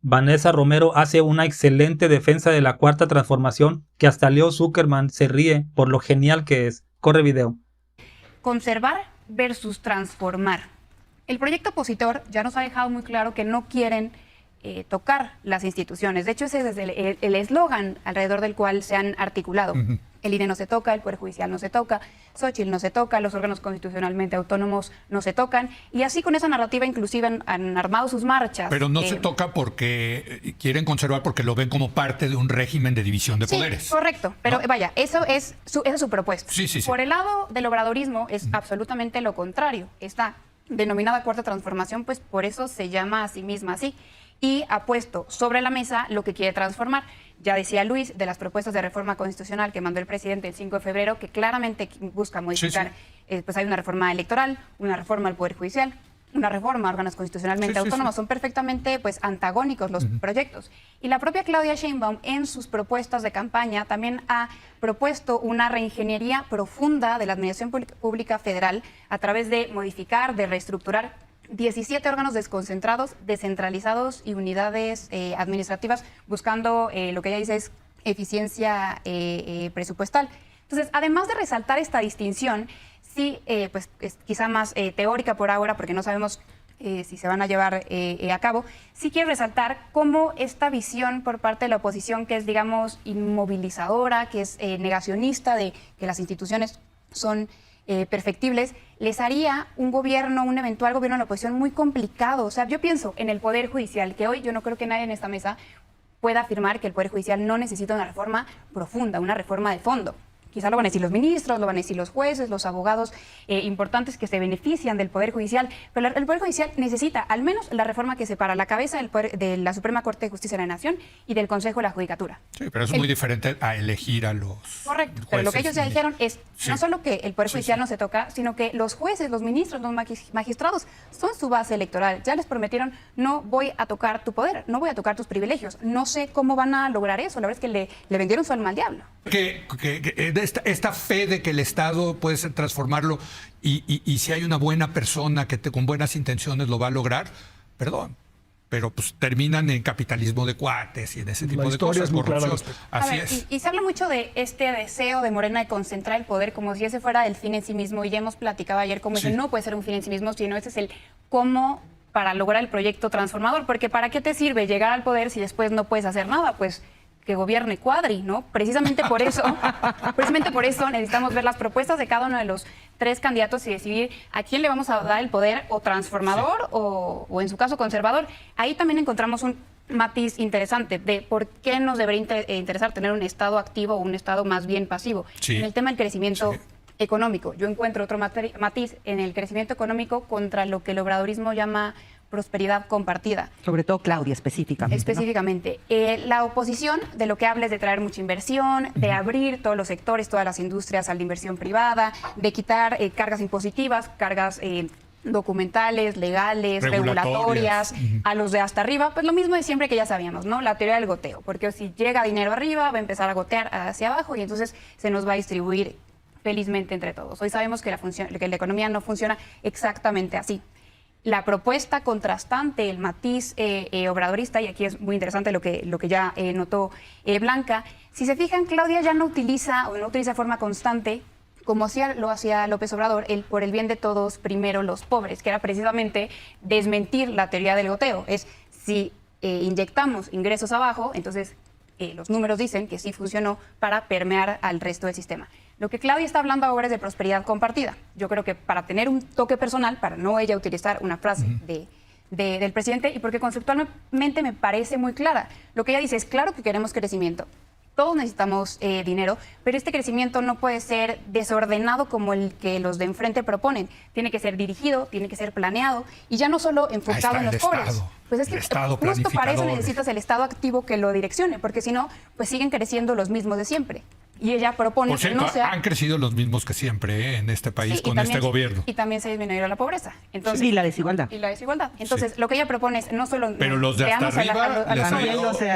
Vanessa Romero hace una excelente defensa de la cuarta transformación que hasta Leo Zuckerman se ríe por lo genial que es. Corre video. Conservar versus transformar. El proyecto opositor ya nos ha dejado muy claro que no quieren tocar las instituciones. De hecho, ese es el eslogan alrededor del cual se han articulado. El INE no se toca, el Poder Judicial no se toca, Xochitl no se toca, los órganos constitucionalmente autónomos no se tocan. Y así con esa narrativa inclusive han armado sus marchas. Pero no se toca porque quieren conservar, porque lo ven como parte de un régimen de división de poderes. Correcto, pero ¿no? Vaya, esa es su propuesta. Sí. Por el lado del obradorismo es absolutamente lo contrario. Esta denominada cuarta transformación, pues por eso se llama a sí misma así. Y ha puesto sobre la mesa lo que quiere transformar. Ya decía Luis, de las propuestas de reforma constitucional que mandó el presidente el 5 de febrero, que claramente busca modificar, pues hay una reforma electoral, una reforma al Poder Judicial, una reforma a órganos constitucionalmente autónomos. Son perfectamente pues antagónicos los proyectos. Y la propia Claudia Sheinbaum, en sus propuestas de campaña, también ha propuesto una reingeniería profunda de la administración pública federal a través de modificar, de reestructurar 17 órganos desconcentrados, descentralizados y unidades administrativas, buscando lo que ella dice es eficiencia presupuestal. Entonces, además de resaltar esta distinción, sí, pues es quizá más teórica por ahora, porque no sabemos si se van a llevar a cabo, sí quiero resaltar cómo esta visión por parte de la oposición, que es, digamos, inmovilizadora, que es negacionista de que las instituciones son perfectibles, les haría un eventual gobierno de la oposición muy complicado. O sea, yo pienso en el Poder Judicial, que hoy yo no creo que nadie en esta mesa pueda afirmar que el Poder Judicial no necesita una reforma profunda, una reforma de fondo. Quizá lo van a decir los ministros, lo van a decir los jueces, los abogados importantes que se benefician del Poder Judicial, pero el Poder Judicial necesita al menos la reforma que separa la cabeza de la Suprema Corte de Justicia de la Nación y del Consejo de la Judicatura. Sí, pero es muy diferente a elegir a los Correcto, pero lo que ellos ya dijeron es no solo que el Poder Judicial no se toca, sino que los jueces, los ministros, los magistrados son su base electoral. Ya les prometieron, no voy a tocar tu poder, no voy a tocar tus privilegios. No sé cómo van a lograr eso, la verdad es que le vendieron su alma al diablo. Esta fe de que el Estado puede transformarlo y si hay una buena persona que con buenas intenciones lo va a lograr, perdón, pero pues terminan en capitalismo de cuates y en ese tipo de cosas, corrupción. Así es. Y se habla mucho de este deseo de Morena de concentrar el poder como si ese fuera el fin en sí mismo, y ya hemos platicado ayer cómo ese no puede ser un fin en sí mismo, sino ese es el cómo para lograr el proyecto transformador, porque ¿para qué te sirve llegar al poder si después no puedes hacer nada? Pues que gobierne Cuadri, ¿no? Precisamente por eso necesitamos ver las propuestas de cada uno de los tres candidatos y decidir a quién le vamos a dar el poder, o transformador o en su caso conservador. Ahí también encontramos un matiz interesante de por qué nos debería interesar tener un Estado activo o un Estado más bien pasivo. En el tema del crecimiento económico, yo encuentro otro matiz en el crecimiento económico contra lo que el obradorismo llama prosperidad compartida. Sobre todo Claudia, específicamente. Específicamente. ¿No? La oposición de lo que habla es de traer mucha inversión, de abrir todos los sectores, todas las industrias a la inversión privada, de quitar cargas impositivas, cargas documentales, legales, regulatorias, a los de hasta arriba. Pues lo mismo de siempre que ya sabíamos, ¿no? La teoría del goteo, porque si llega dinero arriba, va a empezar a gotear hacia abajo y entonces se nos va a distribuir felizmente entre todos. Hoy sabemos que la economía no funciona exactamente así. La propuesta contrastante, el matiz obradorista, y aquí es muy interesante lo que ya notó Blanca, si se fijan, Claudia ya no utiliza de forma constante, como lo hacía López Obrador, por el bien de todos, primero los pobres, que era precisamente desmentir la teoría del goteo. Es si inyectamos ingresos abajo, entonces los números dicen que sí funcionó para permear al resto del sistema. Lo que Claudia está hablando ahora es de prosperidad compartida. Yo creo que para tener un toque personal, para no ella utilizar una frase del presidente, y porque conceptualmente me parece muy clara. Lo que ella dice es, claro que queremos crecimiento, todos necesitamos dinero, pero este crecimiento no puede ser desordenado como el que los de enfrente proponen. Tiene que ser dirigido, tiene que ser planeado, y ya no solo enfocado en los pobres. Pues es que justo para eso necesitas el Estado activo que lo direccione, porque si no, pues siguen creciendo los mismos de siempre. Y ella propone Por que cierto, no sea... han crecido los mismos que siempre en este país Sí, y con también- este gobierno. Y también se disminuyó la pobreza. Entonces, Y la desigualdad. Y la desigualdad. Entonces, lo que ella propone es no solo... Pero los de hasta veamos a la- arriba a los- a les los- ha También ido los de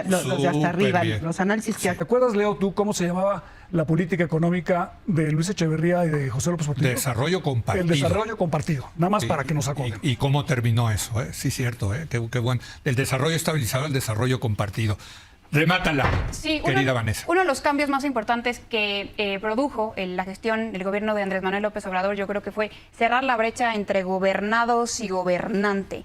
hasta arriba, súper bien. los análisis que ¿Te acuerdas, Leo, tú cómo se llamaba la política económica de Luis Echeverría y de José López Portillo? Desarrollo compartido. El desarrollo compartido. Nada más Sí, para que nos acordemos. y cómo terminó eso, ¿eh? Sí, cierto, ¿eh? Qué bueno. El desarrollo estabilizado, el desarrollo compartido. Remátala, Sí, querida Vanessa. uno de los cambios más importantes que produjo la gestión del gobierno de Andrés Manuel López Obrador, yo creo que fue cerrar la brecha entre gobernados y gobernante.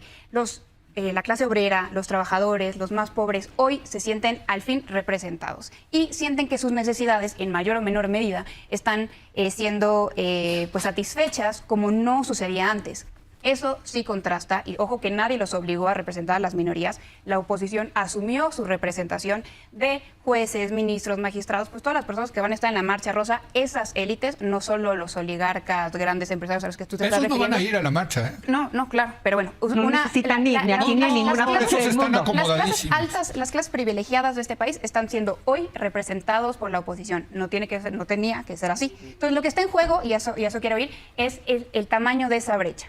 La clase obrera, los trabajadores, los más pobres, hoy se sienten al fin representados y sienten que sus necesidades, en mayor o menor medida, están siendo pues satisfechas como no sucedía antes. Eso sí contrasta, y ojo que nadie los obligó a representar a las minorías. La oposición asumió su representación de jueces, ministros, magistrados, pues todas las personas que van a estar en la marcha rosa, esas élites, no solo los oligarcas, grandes empresarios a los que tú te estás Esos no van refiriendo. a ir a la marcha, ¿eh? No, claro, pero bueno, No necesitan ir, ni aquí ni en ninguna parte clases- del mundo. las clases acomodadísimos. altas, las clases privilegiadas de este país están siendo hoy representados por la oposición. No tenía que ser así. Entonces, lo que está en juego, y eso quiero oír, es el tamaño de esa brecha.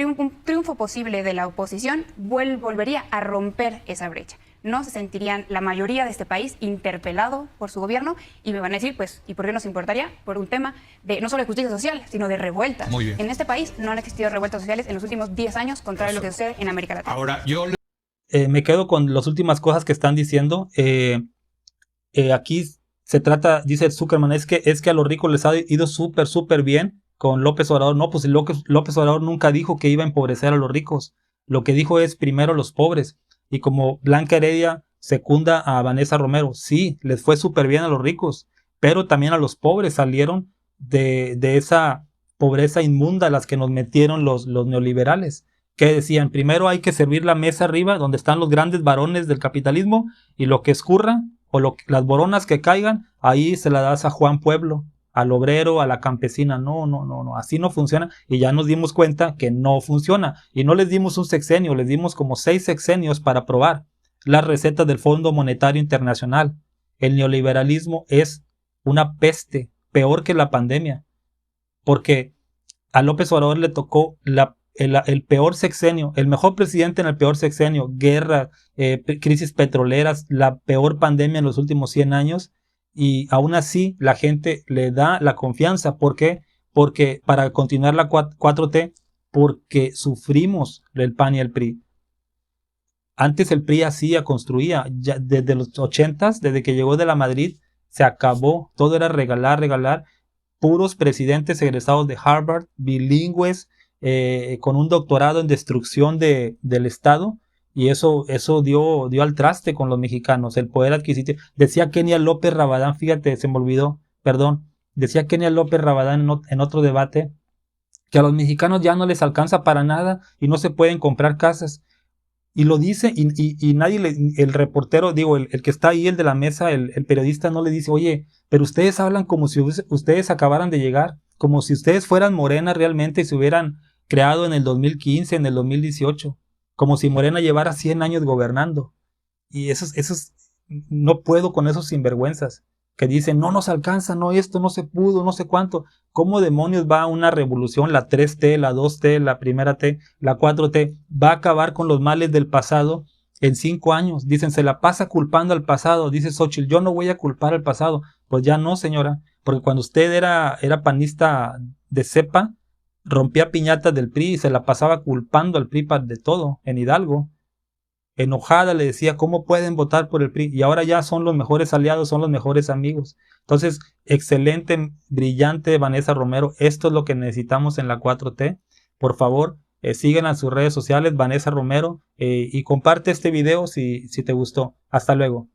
Un triunfo posible de la oposición volvería a romper esa brecha. No se sentirían la mayoría de este país interpelado por su gobierno y me van a decir, pues, ¿y por qué nos importaría? Por un tema de no solo de justicia social, sino de revueltas. Muy bien. En este país no han existido revueltas sociales en los últimos 10 años, contrario a lo que sucede en América Latina. Ahora, yo Me quedo con las últimas cosas que están diciendo. Aquí se trata, dice Zuckerman, es que a los ricos les ha ido súper bien con López Obrador. No, pues López Obrador nunca dijo que iba a empobrecer a los ricos. Lo que dijo es primero los pobres. Y como Blanca Heredia secunda a Vanessa Romero, sí, les fue súper bien a los ricos, pero también a los pobres salieron de esa pobreza inmunda a las que nos metieron los neoliberales, que decían, primero hay que servir la mesa arriba donde están los grandes varones del capitalismo y lo que escurra o las boronas que caigan, ahí se las das a Juan Pueblo, al obrero, a la campesina. No, así no funciona, y ya nos dimos cuenta que no funciona, y no les dimos un sexenio, les dimos como 6 sexenios para probar las recetas del Fondo Monetario Internacional. El neoliberalismo es una peste, peor que la pandemia, porque a López Obrador le tocó el peor sexenio, el mejor presidente en el peor sexenio, guerra, crisis petroleras, la peor pandemia en los últimos 100 años, y aún así la gente le da la confianza. ¿Por qué? Porque para continuar la 4T, porque sufrimos el PAN y el PRI. Antes el PRI hacía, construía, ya desde los 80s, desde que llegó de la Madrid, se acabó, todo era regalar, puros presidentes egresados de Harvard, bilingües, con un doctorado en destrucción del Estado, y eso dio al traste con los mexicanos, el poder adquisitivo. Decía Kenia López Rabadán, fíjate, se me olvidó, perdón, decía Kenia López Rabadán en otro debate, que a los mexicanos ya no les alcanza para nada y no se pueden comprar casas. Y lo dice, y nadie el reportero, digo, el que está ahí, el de la mesa, el periodista no le dice, oye, pero ustedes hablan como si ustedes acabaran de llegar, como si ustedes fueran Morena realmente y se hubieran creado en el 2015, en el 2018, como si Morena llevara 100 años gobernando. Y esos no puedo con esos sinvergüenzas que dicen, no nos alcanza, no esto, no se pudo, no sé cuánto. ¿Cómo demonios va una revolución, la 3T, la 2T, la primera T, la 4T, va a acabar con los males del pasado en 5 años? Dicen, se la pasa culpando al pasado. Dice Xóchitl, yo no voy a culpar al pasado. Pues ya no, señora, porque cuando usted era panista de cepa, rompía piñatas del PRI y se la pasaba culpando al PRI de todo, en Hidalgo. Enojada le decía, ¿cómo pueden votar por el PRI? Y ahora ya son los mejores aliados, son los mejores amigos. Entonces, excelente, brillante Vanessa Romero. Esto es lo que necesitamos en la 4T. Por favor, sigan a sus redes sociales, Vanessa Romero, y comparte este video si te gustó. Hasta luego.